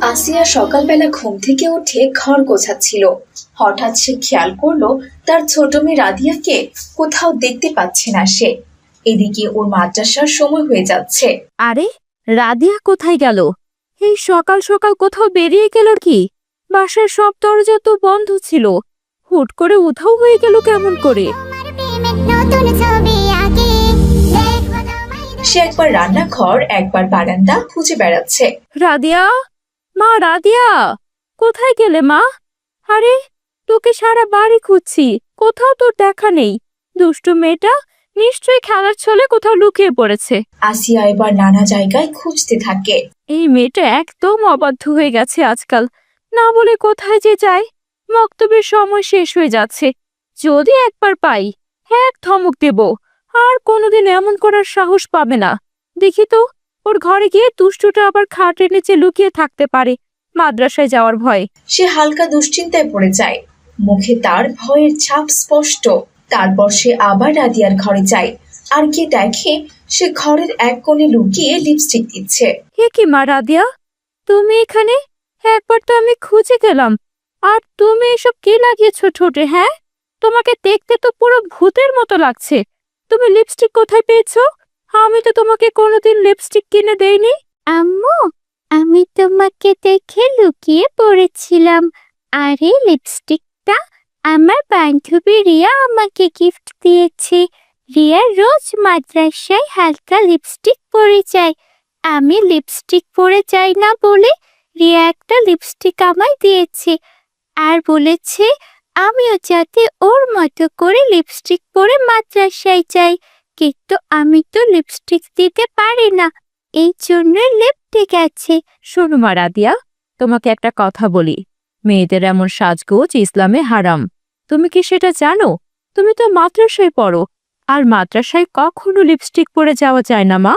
আসিয়া সকালবেলা ঘুম থেকে উঠে ঘর গোছাচ্ছিল। হঠাৎ সে খেয়াল করলো তার ছোট মেয়ে রাদিয়াকে কোথাও দেখতে পাচ্ছে না সে। এদিকে ওর মাদ্রাসার সময় হয়ে যাচ্ছে। আরে, রাদিয়া কোথায় গেল? এই সকাল সকাল কোথাও বেরিয়ে গেল কি? বাসার সব দরজা তো বন্ধ ছিল, হুট করে উধাও হয়ে গেল কেমন করে? সে একবার রান্নাঘর একবার বারান্দা খুঁজে বেড়াচ্ছে। রাদিয়া, মা রাদিয়া, কোথায় গেলে মা? আরে, তোকে সারা বাড়ি খুঁজছি, কোথাও তোর দেখা নেই। দুষ্টু মেয়েটা নিশ্চয়ই খেলার ছলে কোথাও লুকিয়ে পড়েছে। আসিয়া এবার নানা জায়গায় খুঁজতে থাকে। এই মেয়েটা একদম অবাধ্য হয়ে গেছে আজকাল, না বলে কোথায় যে যায়। মক্তবের সময় শেষ হয়ে যাচ্ছে, যদি একবার পাই এক ধমক দেব, আর কোনোদিন এমন করার সাহস পাবে না। দেখি তো, ওর ঘরে গিয়ে দুষ্টুটা আবার খাটের নিচে লুকিয়ে থাকতে পারে মাদ্রাসায় যাওয়ার ভয়। সে হালকা দুশ্চিন্তায় পড়ে যায়, মুখে তার ভয়ের ছাপ স্পষ্ট। তারপর সে আবার রাদিয়ার ঘরে যায়, আর গিয়ে দেখে সে ঘরের এক কোণে লুকিয়ে লিপস্টিক দিচ্ছে। হে কি মা রাদিয়া, তুমি এখানে? একবার তো আমি খুঁজে গেলাম, আর তুমি এসব কি লাগিয়েছো ঠোঁটে? হ্যাঁ, তোমাকে দেখতে তো পুরো ভূতের মতো লাগছে। তুমি লিপস্টিক কোথায় পেয়েছো? আমি তো তোমাকে কোনোদিন লিপস্টিক কিনে দেইনি। আম্মু, আমি তোমাকে দেখে লুকিয়ে পড়েছিলাম। আর এই লিপস্টিকটা আমার বান্ধবী রিয়া আমাকে গিফট দিয়েছে। রিয়া রোজ মাদ্রাসায় হালকা লিপস্টিক পরে যায়। আমি লিপস্টিক পরে যাই না বলে রিয়া একটা লিপস্টিক আমায় দিয়েছে, আর বলেছে আমিও যাতে ওর মতো করে লিপস্টিক পরে মাদ্রাসায় যাই। কিন্তু আমি তো লিপস্টিক দিতে পারি না, এই জন্য লিপস্টিক আছে। শোনো মা রাদিয়া, তোমাকে একটা কথা বলি, মেয়েদের এমন সাজগোজ ইসলামে হারাম। তুমি কি সেটা জানো? তুমি তো মাদ্রাসায় পড়ো, আর মাদ্রাসায় কখনো লিপস্টিক পরে যাওয়া যায় না মা।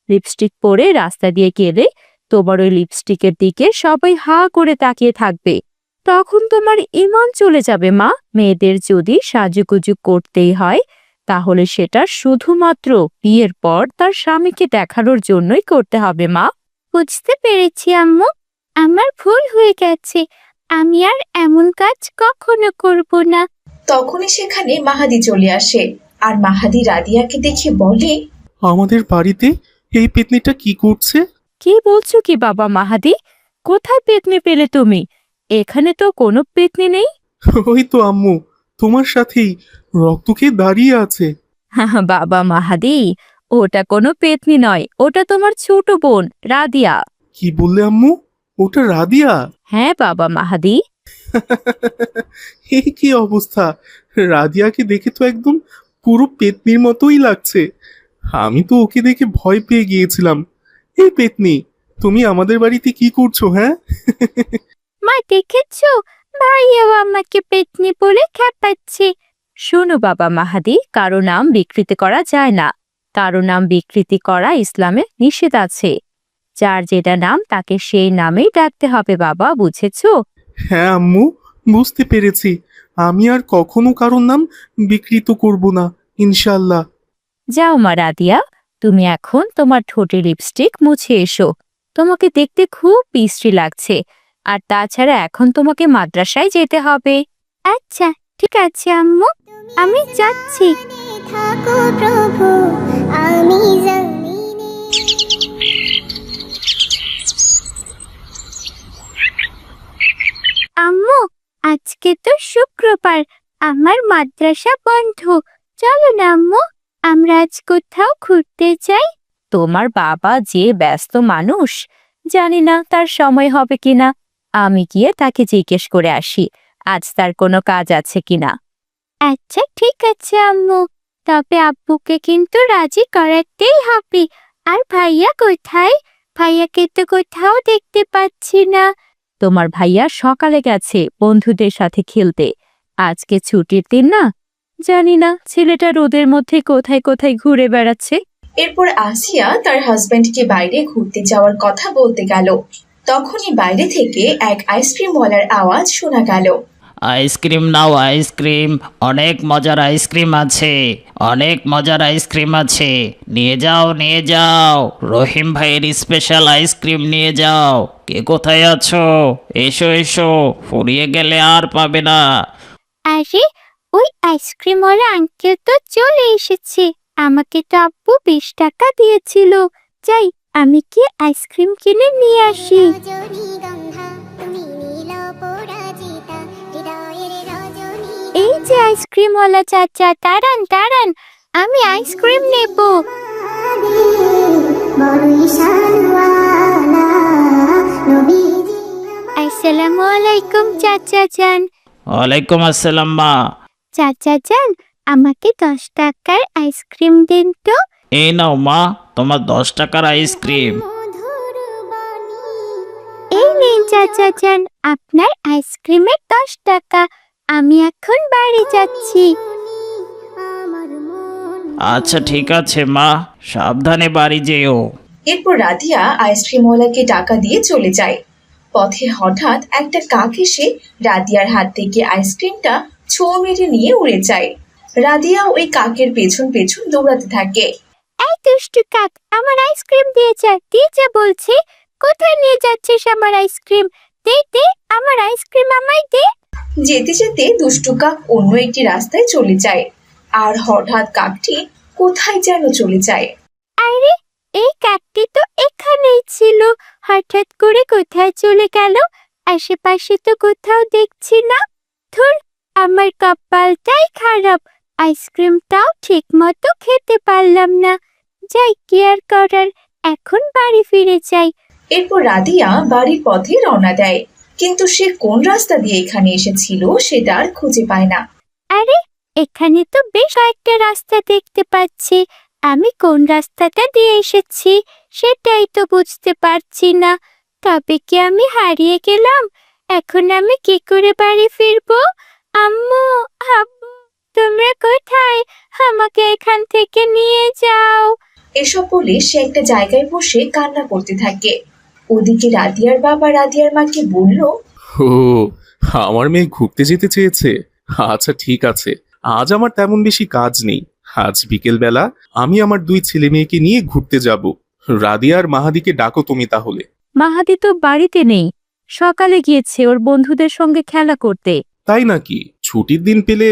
লিপস্টিক পরে রাস্তা দিয়ে গেলে তোমার ওই লিপস্টিকের দিকে সবাই হা করে তাকিয়ে থাকবে, তখন তোমার ঈমান চলে যাবে মা। মেয়েদের যদি সাজুগুজু করতেই হয়, তাহলে সেটা শুধুমাত্র বিয়ের পর তার স্বামীকে দেখানোর জন্যই করতে হবে মা। বুঝতে পেরেছি আম্মু, আমার ভুল হয়ে গেছে। আমি আর এমন কাজ কখনো করব না। তখনই সেখানে মাহাদি চলে আসে, আর মাহাদি রাদিয়াকে দেখে বলে, আমাদের বাড়িতে এই পেতনিটা কি করছে? কি বলছো কি বাবা মাহাদি? কোথায় পেতনি পেলে তুমি? এখানে তো কোনো পেতনি নেই। ওই তো আম্মু, তোমার সাথেই রক্ত খেয়ে দাঁড়িয়ে আছে। বাবা মাহাদি, ওটা কোনো পেতনি নয়, ওটা তোমার ছোট বোন রাদিয়া। কি বললে আম্মু? ওটা রাদিয়া? হ্যাঁ বাবা মাহাদি। এই কি অবস্থা! রাদিয়াকে দেখে তো একদম পুরো পেতনির মতোই লাগছে। আমি তো ওকে দেখে ভয় পেয়ে গিয়েছিলাম। এই পেতনি, তুমি আমাদের বাড়িতে কি করছো? হ্যাঁ, মা দেখেছো, ভাইয়াও আমাকে পেতনি বলে খেপাচ্ছে। শোনো বাবা মাহাদি, কারো নাম বিকৃতি করা যায় না। কারো নাম বিকৃতি করা ইসলামে নিষেধ আছে। যার যেটা নাম তাকে সেই নামেই ডাকতে হবে বাবা, বুঝেছো? হ্যাঁ আম্মু, বুঝতে পেরেছি। আমি আর কখনো কারোর নাম বিকৃত করব না, ইনশাল্লাহ। যাও মা রাদিয়া, তুমি এখন তোমার ঠোঁটে লিপস্টিক মুছে এসো। তোমাকে দেখতে খুব বিশ্রী লাগছে, আর তাছাড়া এখন তোমাকে মাদ্রাসায় যেতে হবে। আচ্ছা ঠিক আছে আম্মু, আমি যাচ্ছি। থাকো প্রভু, আমি আম্মু, আজকে তো শুক্রবার, আমার মাদ্রাসা বন্ধ। চলো না আম্মু, আমরা আজ কোথাও ঘুরতে যাই। তোমার বাবা যে ব্যস্ত মানুষ, জানি না তার সময় হবে কিনা। আমি গিয়ে তাকে জিজ্ঞেস করে আসি আজ তার কোনো কাজ আছে কিনা। আচ্ছা ঠিক আছে আম্মু, তবে আব্বুকে কিন্তু রাজি করাতেই হবে। আর ভাইয়া কোথায়? ভাইয়াকে তো কোথাও দেখতে পাচ্ছি না। তোমার ভাইয়া সকালে গেছে বন্ধুদের সাথে খেলতে, আজকে ছুটির দিন না। জানি না ছেলেটা রোদের মধ্যে কোথায় কোথায় ঘুরে বেড়াচ্ছে। এরপর আসিয়া তার হাজবেন্ডকে বাইরে ঘুরতে যাওয়ার কথা বলতে গেল। তখনই বাইরে থেকে এক আইসক্রিমওয়ালার আওয়াজ শোনা গেল। আইসক্রিম নাও, আইসক্রিম। অনেক মজার আইসক্রিম আছে, অনেক মজার আইসক্রিম আছে। নিয়ে যাও, নিয়ে যাও। রহিম ভাইয়ের স্পেশাল আইসক্রিম নিয়ে যাও। কে কোথায় আছো? এসো এসো, ফুরিয়ে গেলে আর পাবে না। আরে ওই আইসক্রিমওয়ালা আঙ্কেল তো চলে এসেছে। আমাকে তো আব্বু 20 টাকা দিয়েছিল। যাই, আমি কি আইসক্রিম কিনে নিয়ে আসি। রজনীগন্ধা তুমি নীল পরাজিতা হৃদয়ের রজনী এই যে আইসক্রিমওয়ালা চাচা, দাঁড়ান দাঁড়ান, আমি আইসক্রিম নেব। বড়ই শানওয়ালা নবীজি আসসালামু আলাইকুম চাচা যান। ওয়ালাইকুম আসসালাম মা। চাচা যান, আমাকে 10 টাকার আইসক্রিম দিন তো। এই নাও মা, তোমার 10 টাকার আইসক্রিম। মধুর বাণী এই নিন চাচা যান, আপনার আইসক্রিমের 10 টাকা। আমি এখন বাড়ি যাচ্ছি। আমার মন আচ্ছা ঠিক আছে মা, সাবধানে বাড়ি যেও। এরপর রাধিয়া আইসক্রিমওয়ালাকে টাকা দিয়ে চলে যায়। পথে হঠাৎ একটা কাক এসে রাদিয়ার হাত থেকে আইসক্রিমটা ছোঁ মেরে নিয়ে উড়ে যায়। রাদিয়া ওই কাকের পেছন পেছন দৌড়াতে থাকে। এই দুষ্টু কাক, আমার আইসক্রিম দিয়ে যা বলছি। কোথায় নিয়ে যাচ্ছিস আমার আইসক্রিম? দে দে, আমার আইসক্রিম আমায় দে। যেতে যেতে দুষ্টু কাক অন্য একটি রাস্তায় চলে যায়। আর হঠাৎ কাকটি কোথায় যেন চলে যায়। আরে, এই কাকটি তো এখানেই ছিল, হঠাৎ করে কোথায় চলে গেল? আশেপাশে তো কোথাও দেখছি না। ধুর, আমার কপালটাই খারাপ। আইসক্রিমটাও ঠিক মতো খেতে পারলাম না। যাই, কি আর করার, এখন বাড়ি ফিরে যাই। এরপর রাদিয়া বাড়ির পথে রওনা দেয়, কিন্তু সে কোন রাস্তা দিয়ে এখানে এসেছিল সেটা আর খুঁজে পায় না। আরে, এখানে তো বেশ কয়েকটা রাস্তা দেখতে পাচ্ছি। আমি কোন রাস্তাটা দিয়ে এসেছি সেটাই তো বুঝতে পারছি না। তবে কি আমি হারিয়ে গেলাম? এখন আমি কি করে বাড়ি ফিরবো? আম্মু, আব্বু, তোমরা কোথায়? আমাকে এখান থেকে নিয়ে যাও। এসব বলে সে একটা জায়গায় বসে কান্না করতে থাকে। ওদিকে রাদিয়ার বাবা রাদিয়ার মাকে বলল, ও, আমার মেয়ে ঘুরতে যেতে চেয়েছে। আচ্ছা ঠিক আছে, আজ আমার তেমন বেশি কাজ নেই। আজ বিকেলবেলা আমি আমার 2 ছেলে মেয়েকে নিয়ে ঘুরতে যাব। রাদিয়া আর মাহাদিকে ডাকো তুমি তাহলে। মাহাদি তো বাড়িতে নেই, সকালে গিয়েছে ওর বন্ধুদের সঙ্গে খেলা করতে। তাই নাকি? ছুটির দিন পেলে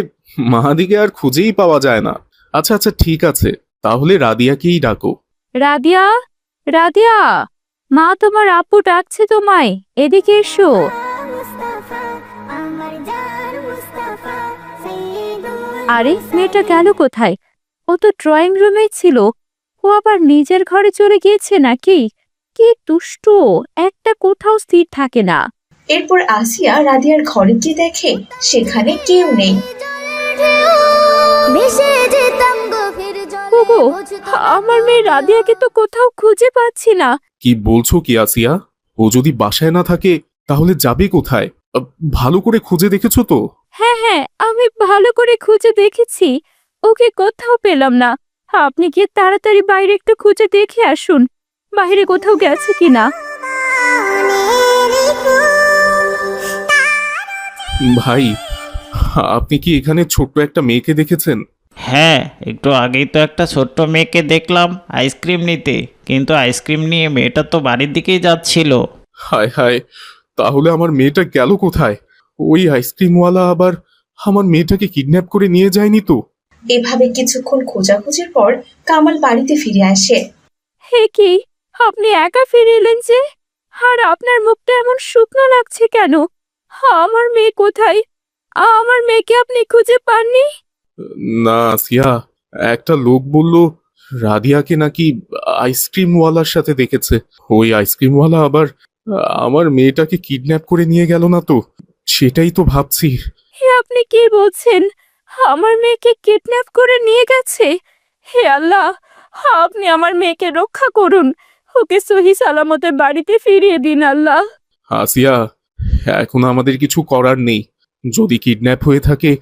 মাহাদিকে আর খুঁজেই পাওয়া যায় না। আচ্ছা আচ্ছা ঠিক আছে, তাহলে রাদিয়াকেই ডাকো। রাদিয়া, রাদিয়া, মা তোমার আপু ডাকছে তোমায়, এদিকে এসো। মুস্তাফা আমার জান মুস্তাফা সাইয়্যিদুল আরে, মেয়েটা গেল কোথায়? ও তো ড্রয়িং রুমেই ছিল। ও আবার নিজের ঘরে চলে গিয়েছে নাকি? কি দুষ্টু, একটা কোথাও স্থির থাকে না। এরপর আসিয়া রাদিয়ার ঘরে গিয়ে দেখে সেখানে কেউ নেই। ভেসে যেতাম গভীর জলে ওগো, বুঝতো আমার মেয়ে রাদিয়াকে তো কোথাও খুঁজে পাচ্ছি না। কি বলছো কি আসিয়া? ও যদি বাসায় না থাকে তাহলে যাবে কোথায়? ভালো করে খুঁজে দেখেছো তো? হ্যাঁ হ্যাঁ, আমি ভালো করে খুঁজে দেখেছি, ওকে কোথাও পেলাম না। আপনি গিয়ে তাড়াতাড়ি বাইরে একটু খুঁজে দেখে আসুন, বাইরে কোথাও গেছে কিনা। ভাই, আপনি কি এখানে ছোট্ট একটা মেয়েকে দেখেছেন? হ্যাঁ, একটু আগেই তো একটা ছোট্ট মেয়েকে দেখলাম আইসক্রিম নিতে, কিন্তু আইসক্রিম নিয়ে মেয়েটা তো বাড়ির দিকেই যাচ্ছিল। হায় হায়, তাহলে আমার মেয়েটা গেল কোথায়? ওই আইসক্রিমওয়ালা আবার আমার মেয়েটাকে কিডন্যাপ করে নিয়ে যায়নি তো? এভাবে কিছুক্ষণ খোঁজাখুঁজির পর কামাল বাড়িতে ফিরে আসে। হে কি, আপনি একা ফিরে এলেন যে? আর আপনার মুখটা এমন শুকনো লাগছে কেন? আমার মেয়ে কোথায়? আমার মেয়েকে আপনি খুঁজে পাননি? না আসিয়া, একটা লোক বলল রাদিয়াকে নাকি আইসক্রিমওয়ালার সাথে দেখেছে। ওই আইসক্রিমওয়ালা আবার আমার মেয়েটাকে কিডন্যাপ করে নিয়ে গেল না তো? সেটাই তো ভাবছি। হে, আপনি কি বলছেন? আমার মেয়েকে কিডন্যাপ করে নিয়ে গেছে? হে আল্লাহ, আপনি আমার মেয়েকে রক্ষা করুন, ওকে সহি সালামতে বাড়িতে ফিরিয়ে দিন আল্লাহ। আসিয়া, এখন আমাদের কিছু করার নেই। যদি কিডন্যাপ হয়ে থাকে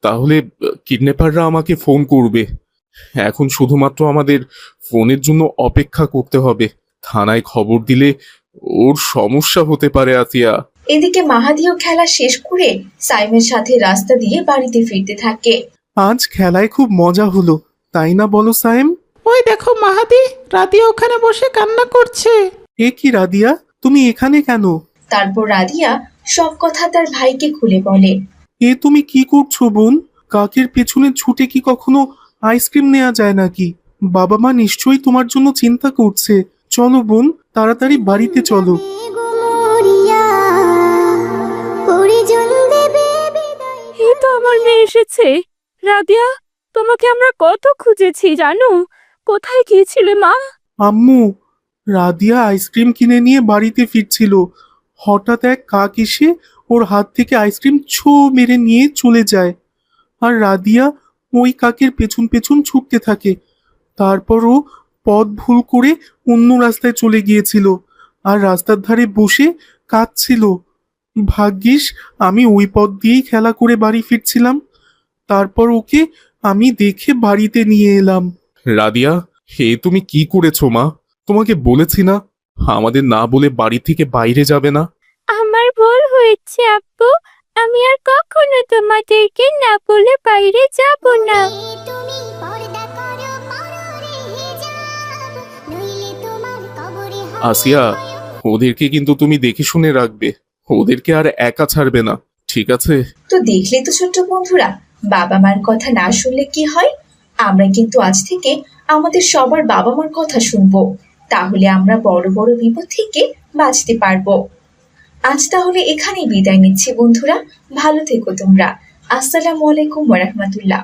তাহলে কিডন্যাপাররা আমাকে ফোন করবে। এখন শুধুমাত্র আমাদের ফোনের জন্য অপেক্ষা করতে হবে। থানায় খবর দিলে ওর সমস্যা হতে পারে আসিয়া। এদিকে মাহাদিও খেলা শেষ করে সাইমের সাথে রাস্তা দিয়ে বাড়িতে ফিরতে থাকে। আজ খেলায় খুব মজা হলো, তাই না বলো সাইম? ওই দেখো মাহাদি, রাদিয়া ওখানে বসে কান্না করছে। এ কি রাদিয়া, তুমি এখানে কেন? তারপর রাদিয়া সব কথা তার ভাইকে খুলে বলে। এ তুমি কি করছো বোন? কাকের পেছনে ছুটে কি কখনো আইসক্রিম নেওয়া যায় নাকি? বাবা মা নিশ্চয়ই তোমার জন্য চিন্তা করছে। চলো বোন, তাড়াতাড়ি বাড়িতে চলো। এই তো আমার মেয়ে এসেছে। রাদিয়া, তোমাকে আমরা কত খুঁজেছি জানো? কোথায় গিয়েছিলে মা? আম্মু, রাদিয়া আইসক্রিম কিনে নিয়ে বাড়িতে ফিরছিল। হঠাৎ এক কাক এসে ওর হাত থেকে আইসক্রিম ছো মেরে নিয়ে চলে যায়। আর রাদিয়া ওই কাকের পেছন পেছন ছুটতে থাকে। তারপর ও পথ ভুল করে অন্য রাস্তায় চলে গিয়েছিল আর রাস্তার ধারে বসে কাঁদছিল। ভাগ্যিস আমি ওই পথ দিয়েই খেলা করে বাড়ি ফিরছিলাম। তারপর ওকে আমি দেখে বাড়িতে নিয়ে এলাম। রাদিয়া, হে তুমি কি করেছো মা? তোমাকে বলেছি না আমাদের না বলে বাড়ি থেকে বাইরে যাবে না? আমার ভুল হয়েছে আব্বু, আমি আর কখনো তোমাদেরকে না বলে বাইরে যাব না। তুমি পর্দা করো পররে হিজাব, নইলে তোমার কবরে হবে আসিয়া, ওদেরকে কিন্তু তুমি দেখে শুনে রাখবে। ওদেরকে আর একা ছাড়বে না, ঠিক আছে? তো দেখলে তো ছোট্ট বন্ধুরা, বাবা মার কথা না শুনলে কি হয়। আমরা কিন্তু আজ থেকে আমাদের সবার বাবা মার কথা শুনবো, তাহলে আমরা বড় বড় বিপদ থেকে বাঁচতে পারবো। আজ তাহলে এখানেই বিদায় নিচ্ছি বন্ধুরা, ভালো থেকো তোমরা। আসসালামু আলাইকুম ওয়া রাহমাতুল্লাহ।